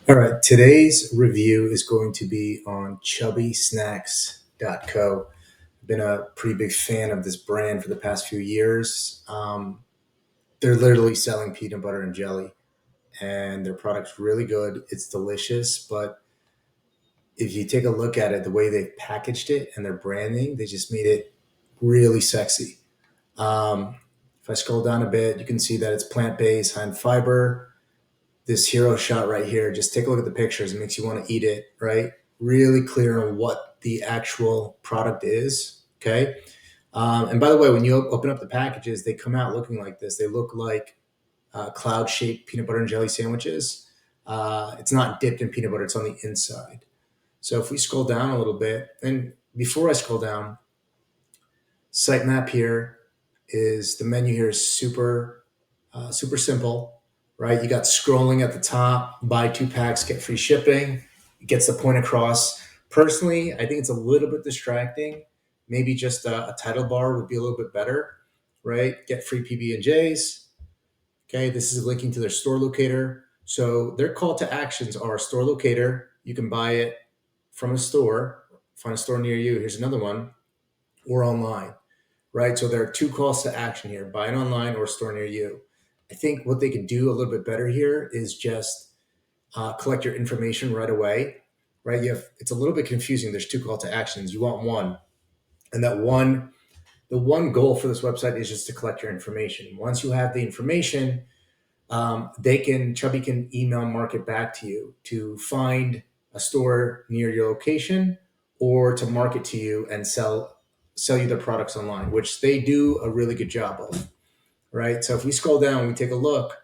All right, today's review is going to be on chubbysnacks.co. I've been a pretty big fan of this brand for the past few years. They're literally selling peanut butter and jelly, and their product's really good. It's delicious, but if you take a look at it, the way they've packaged it and their branding, they just made it really sexy. If I scroll down a bit, you can see that it's plant based, high in fiber. This hero shot right here, just take a look at the pictures. It makes you want to eat it, right? Really clear on what the actual product is. Okay. And by the way, when you open up the packages, they come out looking like this. They look like cloud shaped peanut butter and jelly sandwiches. It's not dipped in peanut butter, it's on the inside. So if we scroll down a little bit, and before I scroll down, sitemap here is the menu here is super simple, right? You got scrolling at the top, buy 2 packs, get free shipping. It gets the point across. Personally, I think it's a little bit distracting. Maybe just a title bar would be a little bit better, right? Get free PB&Js. Okay, this is linking to their store locator. So their call to actions are store locator. You can buy it from a store, find a store near you. Here's another one, or online, right? So there are 2 calls to action here, buy it online or store near you. I think what they could do a little bit better here is just collect your information right away, right? It's a little bit confusing. There's 2 call to actions. You want one, and the one goal for this website is just to collect your information. Once you have the information, Chubby can email market back to you to find a store near your location or to market to you and sell you their products online, which they do a really good job of, right? So if we scroll down, we take a look.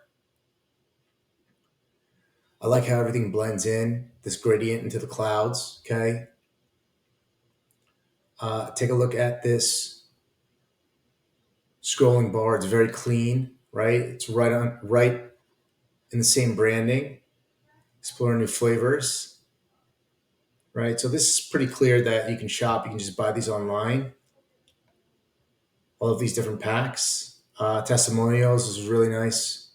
I like how everything blends in, this gradient into the clouds, okay? Take a look at this scrolling bar. It's very clean, right? It's right in the same branding. Explore new flavors, right? So this is pretty clear that you can shop. You can just buy these online. All of these different packs. Testimonials is really nice.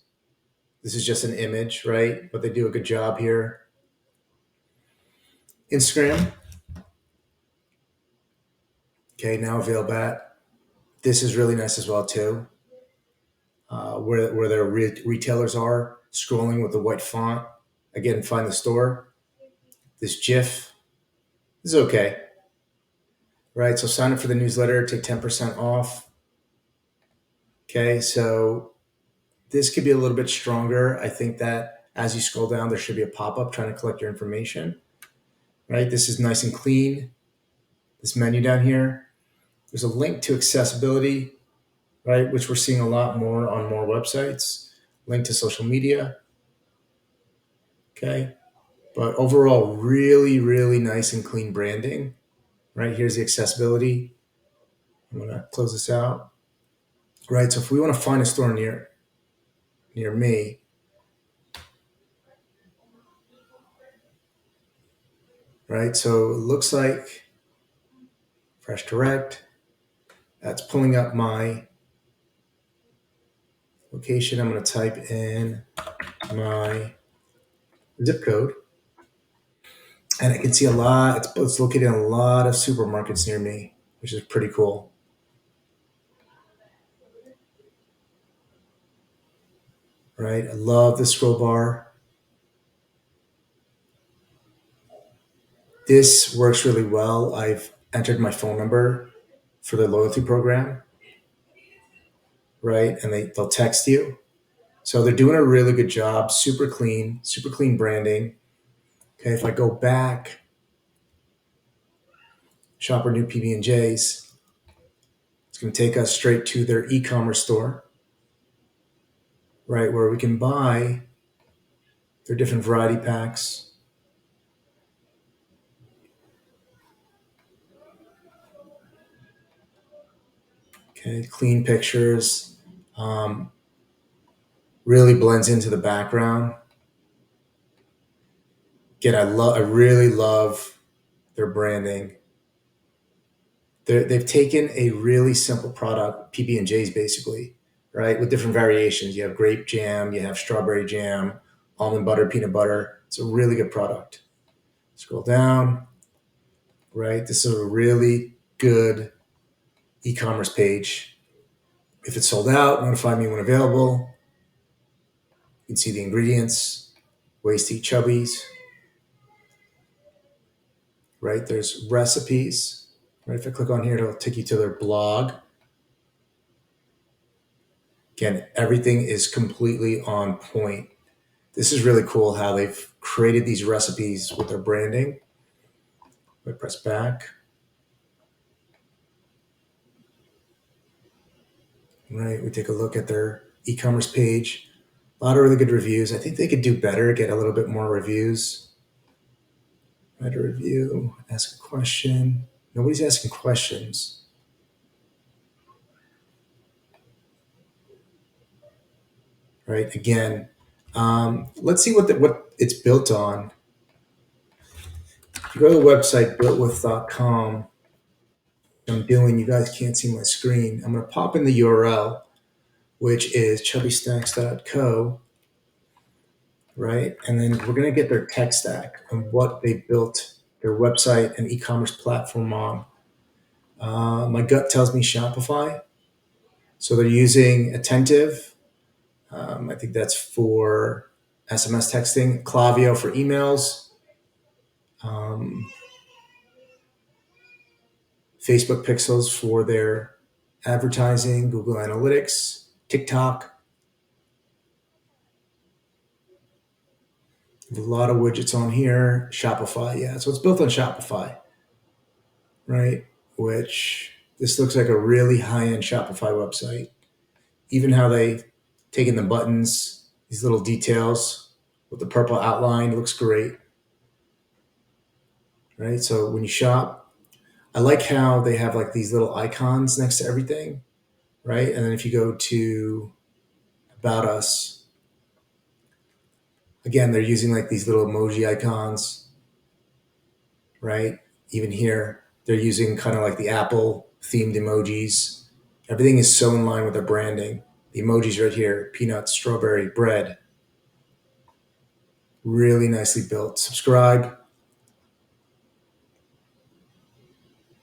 This is just an image, right? But they do a good job here. Instagram. Okay, now available. This is really nice as well too. Where their retailers are, scrolling with the white font. Again, find the store. This GIF is okay, right? So sign up for the newsletter, take 10% off. Okay, so this could be a little bit stronger. I think that as you scroll down, there should be a pop-up trying to collect your information, right? This is nice and clean. This menu down here, there's a link to accessibility, right? Which we're seeing a lot more on more websites. Link to social media. Okay. But overall, really, really nice and clean branding, right? Here's the accessibility. I'm going to close this out, right? So if we want to find a store near me, right? So it looks like Fresh Direct. That's pulling up my location. I'm going to type in my zip code, and I can see a lot. It's located in a lot of supermarkets near me, which is pretty cool. Right? I love the scroll bar. This works really well. I've entered my phone number for the loyalty program, right? And they'll text you. So they're doing a really good job. Super clean branding. Okay, if I go back, shop our new PB&Js, it's going to take us straight to their e-commerce store, right, where we can buy their different variety packs. Okay, clean pictures. Really blends into the background. Again, I really love their branding. They've taken a really simple product, PB&Js basically, right, with different variations. You have grape jam, you have strawberry jam, almond butter, peanut butter. It's a really good product. Scroll down, right? This is a really good e-commerce page. If it's sold out, notify me when available. You can see the ingredients, ways to eat Chubbies, right? There's recipes, right? If I click on here, it'll take you to their blog. Again, everything is completely on point. This is really cool how they've created these recipes with their branding. I press back. Right, we take a look at their e-commerce page. A lot of really good reviews. I think they could do better, get a little bit more reviews. Write a review, ask a question. Nobody's asking questions. Right, again, let's see what it's built on. If you go to the website builtwith.com, I'm doing, you guys can't see my screen. I'm going to pop in the URL, which is chubbysnacks.co, right? And then we're going to get their tech stack and what they built their website and e-commerce platform on. My gut tells me Shopify. So they're using Attentive. I think that's for SMS texting, Klaviyo for emails, Facebook Pixels for their advertising, Google Analytics, TikTok. A lot of widgets on here. Shopify, yeah. So it's built on Shopify, right? Which this looks like a really high-end Shopify website. Even how they taken the buttons, these little details with the purple outline looks great, right? So when you shop, I like how they have like these little icons next to everything, right? And then if you go to About Us, again, they're using like these little emoji icons, right? Even here, they're using kind of like the Apple themed emojis. Everything is so in line with their branding. The emojis right here, peanuts, strawberry, bread. Really nicely built. Subscribe,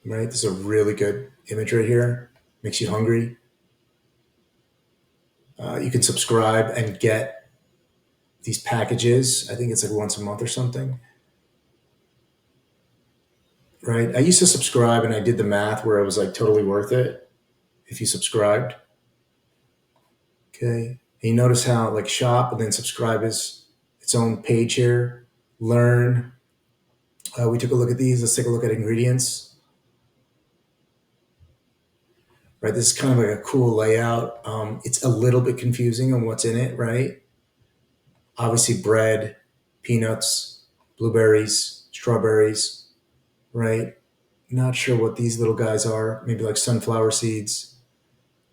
right? This is a really good image right here. Makes you hungry. You can subscribe and get these packages. I think it's like once a month or something, right? I used to subscribe and I did the math where it was like totally worth it if you subscribed. Okay. And you notice how like shop and then subscribe is its own page here. Learn. We took a look at these. Let's take a look at ingredients. Right. This is kind of like a cool layout. It's a little bit confusing on what's in it, right? Obviously bread, peanuts, blueberries, strawberries, right? Not sure what these little guys are. Maybe like sunflower seeds.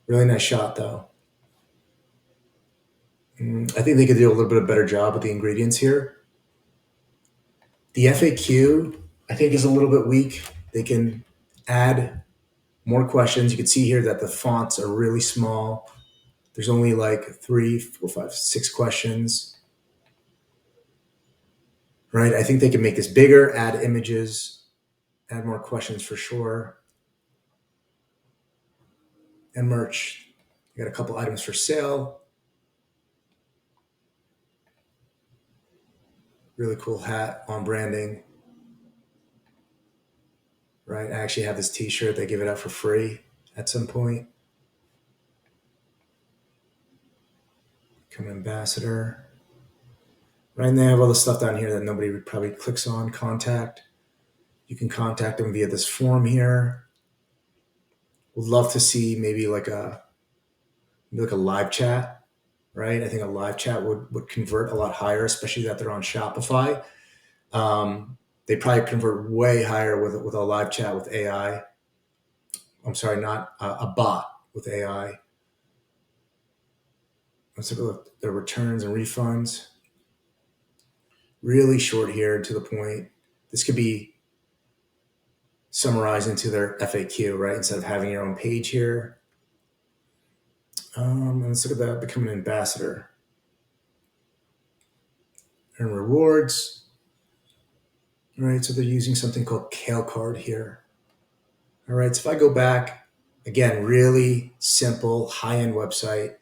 Really nice shot though. I think they could do a little bit of better job with the ingredients here. The FAQ, I think, is a little bit weak. They can add more questions. You can see here that the fonts are really small. There's only like 3, 4, 5, 6 questions, right? I think they can make this bigger, add images, add more questions for sure. And merch. You got a couple items for sale. Really cool hat on branding, right? I actually have this t-shirt. They give it out for free at some point. Become an ambassador. Right, and they have all the stuff down here that nobody probably clicks on. Contact. You can contact them via this form here. Would love to see maybe like a live chat, right? I think a live chat would convert a lot higher, especially that they're on Shopify. They probably convert way higher with a live chat with AI. I'm sorry, not a bot with AI. Let's look at the returns and refunds. Really short here, to the point. This could be summarized into their FAQ, right? Instead of having your own page here. Let's look at that. Become an ambassador. earn rewards. All right, so they're using something called Kale Card here. All right, so if I go back, again, really simple, high-end website.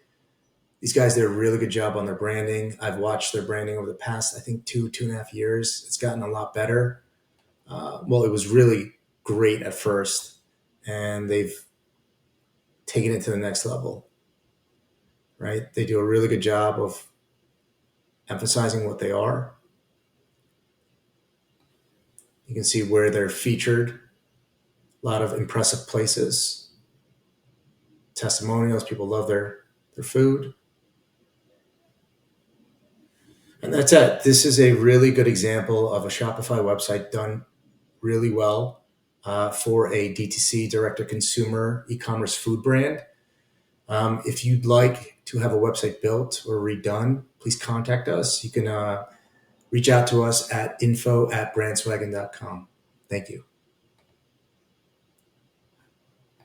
These guys did a really good job on their branding. I've watched their branding over the past, I think, 2.5 years. It's gotten a lot better. Well, it was really great at first, and they've taken it to the next level, right? They do a really good job of emphasizing what they are. You can see where they're featured, a lot of impressive places, testimonials. People love their food. And that's it. This is a really good example of a Shopify website done really well for a DTC, direct to consumer e-commerce food brand. If you'd like to have a website built or redone, please contact us. You can reach out to us at info@brandswaggin.com. Thank you.